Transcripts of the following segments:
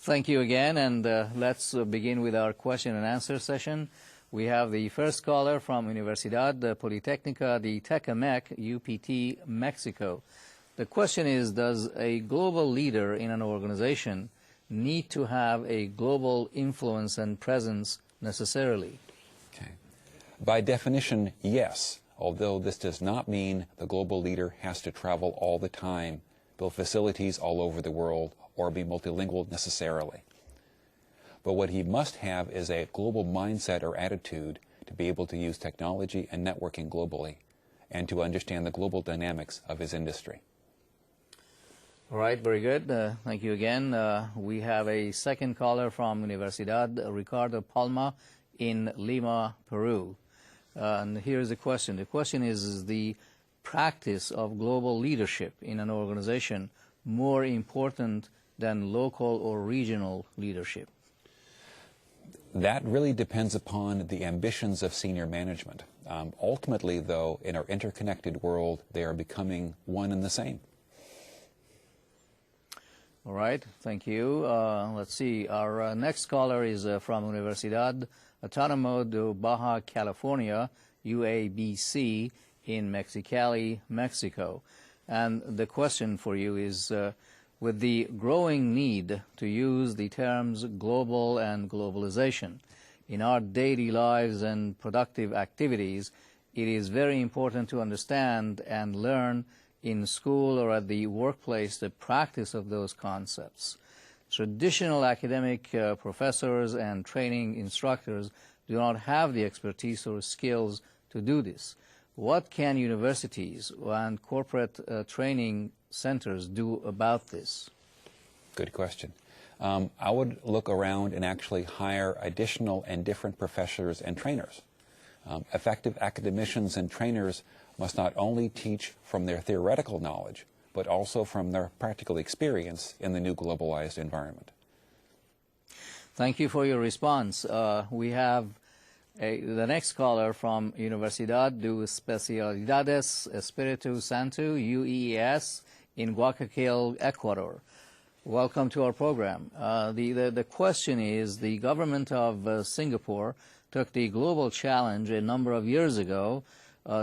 Thank you again, and let's begin with our question and answer session. We have the first caller from Universidad Politécnica de Tecamec, UPT, Mexico. The question is, does a global leader in an organization need to have a global influence and presence necessarily? Okay. By definition, yes, although this does not mean the global leader has to travel all the time, build facilities all over the world, or be multilingual necessarily. But what he must have is a global mindset or attitude to be able to use technology and networking globally and to understand the global dynamics of his industry. All right, very good. Thank you again. We have a second caller from Universidad Ricardo Palma in Lima, Peru. And here's the question. The question is the practice of global leadership in an organization more important than local or regional leadership? That really depends upon the ambitions of senior management. Ultimately, though, in our interconnected world, they are becoming one and the same. All right, thank you. Let's see. Our next caller is from Universidad Autónoma de Baja California, UABC, in Mexicali, Mexico. And the question for you is, with the growing need to use the terms global and globalization in our daily lives and productive activities, it is very important to understand and learn in school or at the workplace the practice of those concepts. Traditional academic professors and training instructors do not have the expertise or skills to do this. What can universities and corporate training centers do about this? Good question. I would look around and actually hire additional and different professors and trainers. Effective academicians and trainers must not only teach from their theoretical knowledge, but also from their practical experience in the new globalized environment. Thank you for your response. We have the next caller from Universidad de Especialidades Espíritu Santo, UES, in Guayaquil, Ecuador. Welcome to our program. The question is, the government of Singapore took the global challenge a number of years ago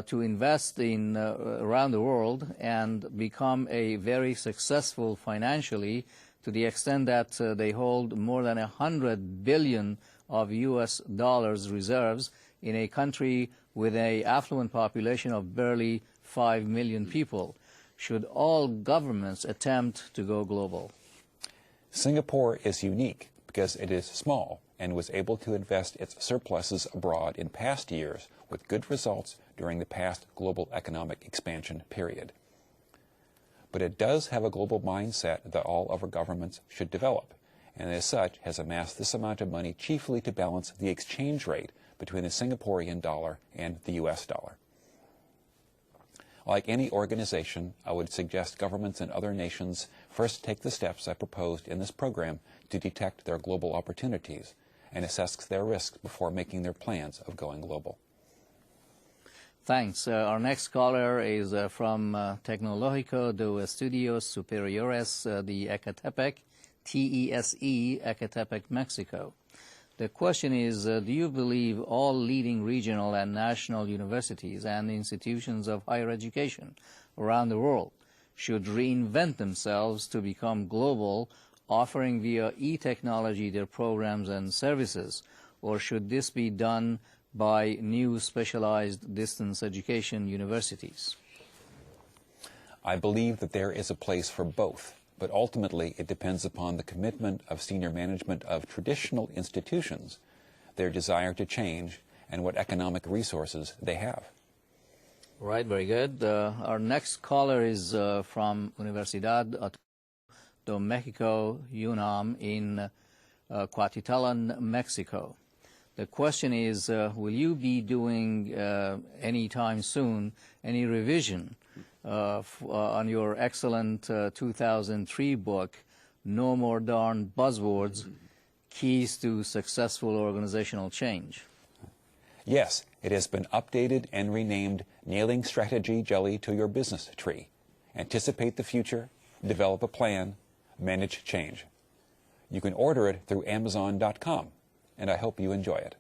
to invest in around the world and become a very successful financially, to the extent that they hold more than 100 billion of US dollars reserves in a country with an affluent population of barely 5 million people. Should all governments attempt to go global? Singapore is unique because it is small and was able to invest its surpluses abroad in past years with good results during the past global economic expansion period. But it does have a global mindset that all of our governments should develop, and as such has amassed this amount of money chiefly to balance the exchange rate between the Singaporean dollar and the US dollar. Like any organization, I would suggest governments and other nations first take the steps I proposed in this program to detect their global opportunities and assess their risks before making their plans of going global. Thanks. Our next caller is from Tecnológico de Estudios Superiores de Ecatepec, TESE, Ecatepec, Mexico. The question is, do you believe all leading regional and national universities and institutions of higher education around the world should reinvent themselves to become global, offering via e-technology their programs and services, or should this be done by new specialized distance education universities? I believe that there is a place for both, but ultimately it depends upon the commitment of senior management of traditional institutions, their desire to change, and what economic resources they have. Right, very good. Our next caller is from Universidad de Mexico, UNAM, in Cuautitlán, Mexico. The question is, will you be doing anytime soon any revision on your excellent 2003 book, No More Darn Buzzwords, Keys to Successful Organizational Change? Yes, it has been updated and renamed Nailing Strategy Jelly to Your Business Tree. Anticipate the future, develop a plan, manage change. You can order it through Amazon.com, and I hope you enjoy it.